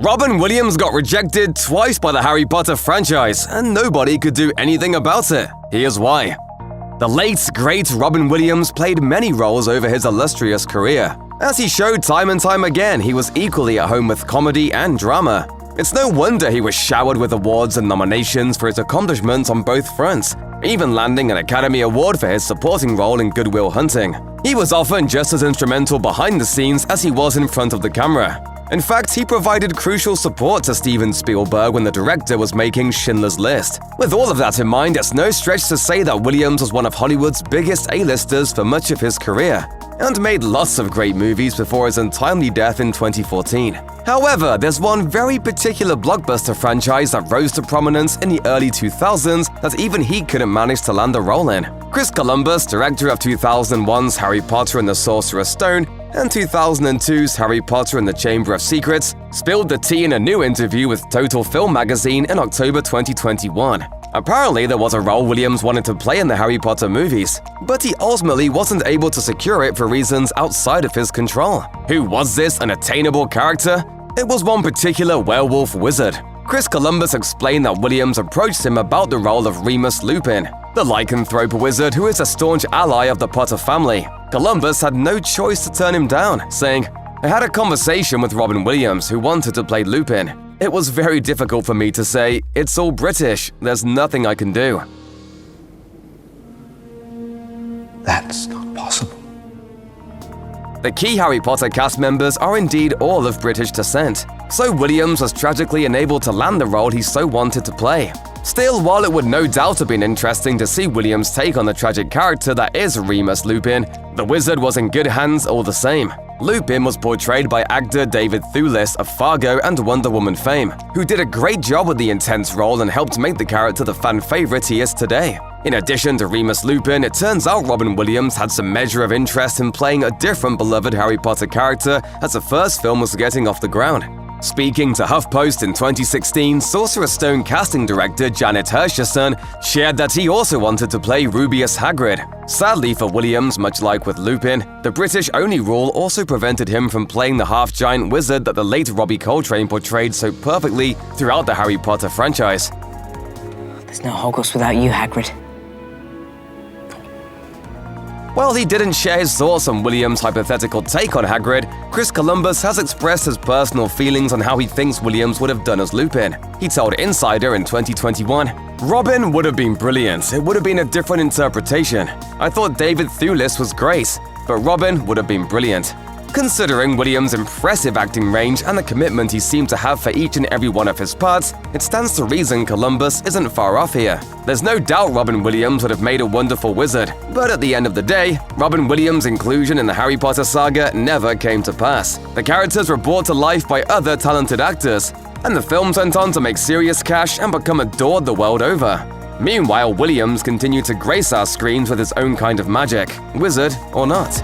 Robin Williams got rejected twice by the Harry Potter franchise, and nobody could do anything about it. Here's why. The late, great Robin Williams played many roles over his illustrious career. As he showed time and time again, he was equally at home with comedy and drama. It's no wonder he was showered with awards and nominations for his accomplishments on both fronts, even landing an Academy Award for his supporting role in Good Will Hunting. He was often just as instrumental behind the scenes as he was in front of the camera. In fact, he provided crucial support to Steven Spielberg when the director was making Schindler's List. With all of that in mind, it's no stretch to say that Williams was one of Hollywood's biggest A-listers for much of his career, and made lots of great movies before his untimely death in 2014. However, there's one very particular blockbuster franchise that rose to prominence in the early 2000s that even he couldn't manage to land a role in. Chris Columbus, director of 2001's Harry Potter and the Sorcerer's Stone and 2002's Harry Potter and the Chamber of Secrets, spilled the tea in a new interview with Total Film magazine in October 2021. Apparently, there was a role Williams wanted to play in the Harry Potter movies, but he ultimately wasn't able to secure it for reasons outside of his control. Who was this unattainable character? It was one particular werewolf wizard. Chris Columbus explained that Williams approached him about the role of Remus Lupin, the lycanthrope wizard who is a staunch ally of the Potter family. Columbus had no choice to turn him down, saying, "I had a conversation with Robin Williams, who wanted to play Lupin. It was very difficult for me to say, it's all British, there's nothing I can do." That's not possible. The key Harry Potter cast members are indeed all of British descent, so Williams was tragically unable to land the role he so wanted to play. Still, while it would no doubt have been interesting to see Williams take on the tragic character that is Remus Lupin, the wizard was in good hands all the same. Lupin was portrayed by actor David Thewlis of Fargo and Wonder Woman fame, who did a great job with the intense role and helped make the character the fan favorite he is today. In addition to Remus Lupin, it turns out Robin Williams had some measure of interest in playing a different beloved Harry Potter character as the first film was getting off the ground. Speaking to HuffPost in 2016, Sorcerer's Stone casting director Janet Hirscherson shared that he also wanted to play Rubeus Hagrid. Sadly for Williams, much like with Lupin, the British-only rule also prevented him from playing the half-giant wizard that the late Robbie Coltrane portrayed so perfectly throughout the Harry Potter franchise. There's no Hogwarts without you, Hagrid. While he didn't share his thoughts on Williams' hypothetical take on Hagrid, Chris Columbus has expressed his personal feelings on how he thinks Williams would have done as Lupin. He told Insider in 2021, "Robin would have been brilliant. It would have been a different interpretation. I thought David Thewlis was great, but Robin would have been brilliant." Considering Williams' impressive acting range and the commitment he seemed to have for each and every one of his parts, it stands to reason Columbus isn't far off here. There's no doubt Robin Williams would have made a wonderful wizard, but at the end of the day, Robin Williams' inclusion in the Harry Potter saga never came to pass. The characters were brought to life by other talented actors, and the films went on to make serious cash and become adored the world over. Meanwhile, Williams continued to grace our screens with his own kind of magic, wizard or not.